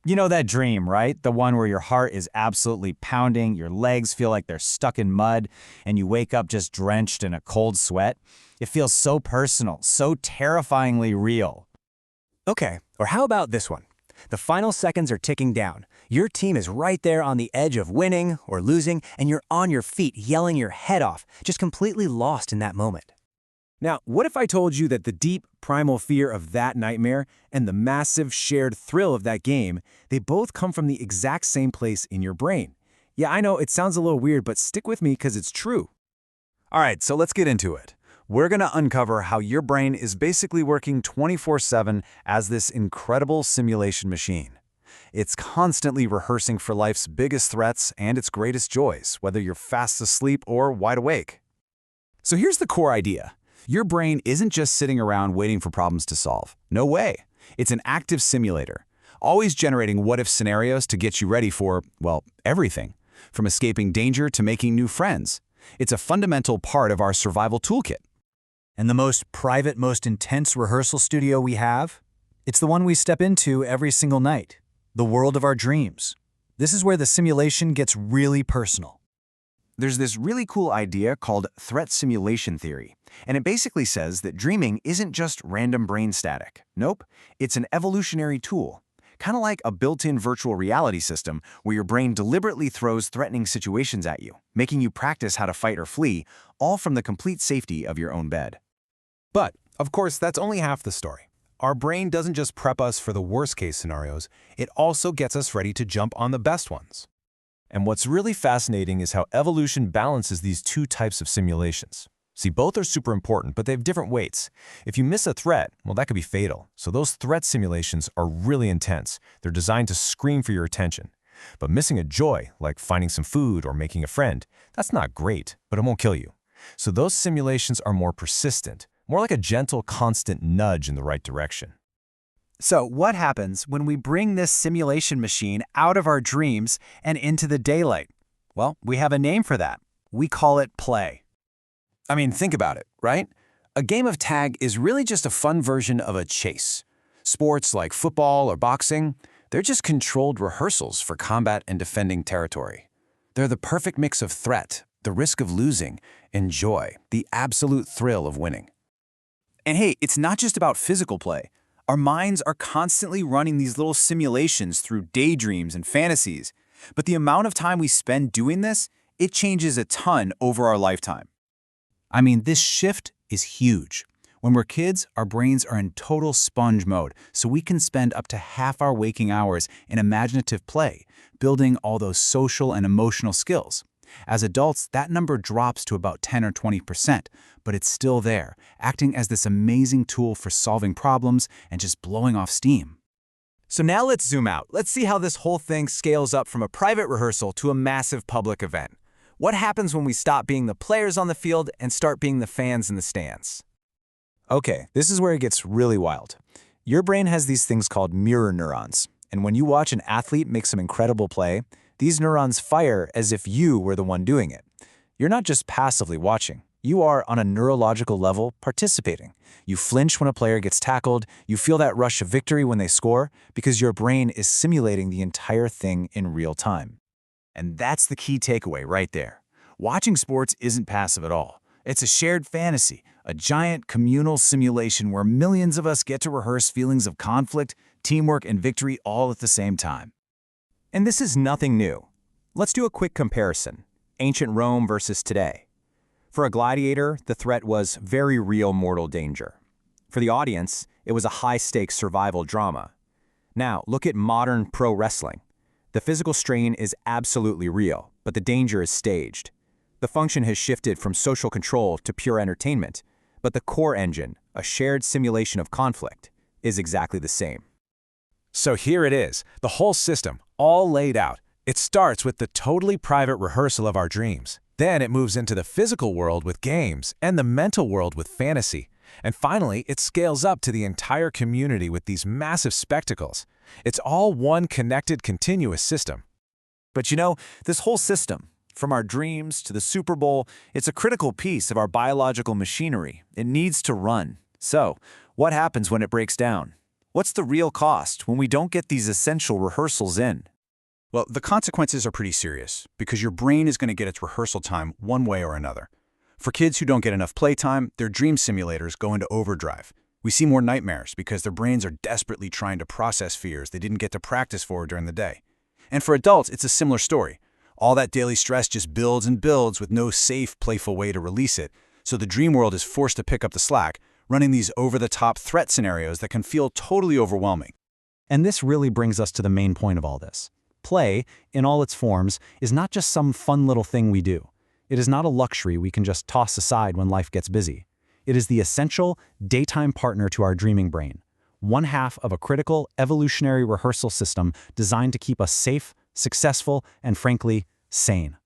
You know that dream, right? The one where your heart is absolutely pounding, your legs feel like they're stuck in mud, and you wake up just drenched in a cold sweat? It feels so personal, so terrifyingly real. Okay, or how about this one? The final seconds are ticking down. Your team is right there on the edge of winning or losing, and you're on your feet yelling your head off, just completely lost in that moment. Now, what if I told you that the deep, primal fear of that nightmare and the massive shared thrill of that game, they both come from the exact same place in your brain? Yeah, I know it sounds a little weird, but stick with me because it's true. All right, so let's get into it. We're going to uncover how your brain is basically working 24/7 as this incredible simulation machine. It's constantly rehearsing for life's biggest threats and its greatest joys, whether you're fast asleep or wide awake. So here's the core idea. Your brain isn't just sitting around waiting for problems to solve. No way. It's an active simulator, always generating what-if scenarios to get you ready for, well, everything, from escaping danger to making new friends. It's a fundamental part of our survival toolkit. And the most private, most intense rehearsal studio we have? It's the one we step into every single night. The world of our dreams. This is where the simulation gets really personal. There's this really cool idea called threat simulation theory, and it basically says that dreaming isn't just random brain static. Nope, it's an evolutionary tool, kind of like a built-in virtual reality system where your brain deliberately throws threatening situations at you, making you practice how to fight or flee, all from the complete safety of your own bed. But, of course, that's only half the story. Our brain doesn't just prep us for the worst-case scenarios, it also gets us ready to jump on the best ones. And what's really fascinating is how evolution balances these two types of simulations. See, both are super important, but they have different weights. If you miss a threat, well, that could be fatal. So those threat simulations are really intense. They're designed to scream for your attention. But missing a joy, like finding some food or making a friend, that's not great, but it won't kill you. So those simulations are more persistent, more like a gentle, constant nudge in the right direction. So what happens when we bring this simulation machine out of our dreams and into the daylight? Well, we have a name for that. We call it play. I mean, think about it, right? A game of tag is really just a fun version of a chase. Sports like football or boxing, they're just controlled rehearsals for combat and defending territory. They're the perfect mix of threat, the risk of losing, and joy, the absolute thrill of winning. And hey, it's not just about physical play. Our minds are constantly running these little simulations through daydreams and fantasies. But the amount of time we spend doing this, it changes a ton over our lifetime. I mean, this shift is huge. When we're kids, our brains are in total sponge mode, so we can spend up to half our waking hours in imaginative play, building all those social and emotional skills. As adults, that number drops to about 10 or 20%, but it's still there, acting as this amazing tool for solving problems and just blowing off steam. So now let's zoom out. Let's see how this whole thing scales up from a private rehearsal to a massive public event. What happens when we stop being the players on the field and start being the fans in the stands? Okay, this is where it gets really wild. Your brain has these things called mirror neurons, and when you watch an athlete make some incredible play, these neurons fire as if you were the one doing it. You're not just passively watching. You are, on a neurological level, participating. You flinch when a player gets tackled, you feel that rush of victory when they score, because your brain is simulating the entire thing in real time. And that's the key takeaway right there. Watching sports isn't passive at all. It's a shared fantasy, a giant communal simulation where millions of us get to rehearse feelings of conflict, teamwork, and victory all at the same time. And this is nothing new. Let's do a quick comparison. Ancient Rome versus today. For a gladiator, the threat was very real mortal danger. For the audience, it was a high-stakes survival drama. Now, look at modern pro wrestling. The physical strain is absolutely real, but the danger is staged. The function has shifted from social control to pure entertainment, but the core engine, a shared simulation of conflict, is exactly the same. So here it is, the whole system, all laid out. It starts with the totally private rehearsal of our dreams. Then it moves into the physical world with games and the mental world with fantasy. And finally, it scales up to the entire community with these massive spectacles. It's all one connected, continuous system. But you know, this whole system, from our dreams to the Super Bowl, it's a critical piece of our biological machinery. It needs to run. So, what happens when it breaks down? What's the real cost when we don't get these essential rehearsals in? Well, the consequences are pretty serious because your brain is going to get its rehearsal time one way or another. For kids who don't get enough playtime, their dream simulators go into overdrive. We see more nightmares because their brains are desperately trying to process fears they didn't get to practice for during the day. And for adults, it's a similar story. All that daily stress just builds and builds with no safe, playful way to release it, so the dream world is forced to pick up the slack, running these over-the-top threat scenarios that can feel totally overwhelming. And this really brings us to the main point of all this. Play, in all its forms, is not just some fun little thing we do. It is not a luxury we can just toss aside when life gets busy. It is the essential, daytime partner to our dreaming brain, one half of a critical, evolutionary rehearsal system designed to keep us safe, successful, and frankly, sane.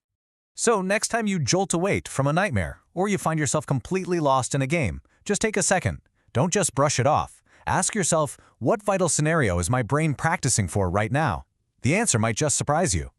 So next time you jolt awake from a nightmare, or you find yourself completely lost in a game, just take a second. Don't just brush it off. Ask yourself, what vital scenario is my brain practicing for right now? The answer might just surprise you.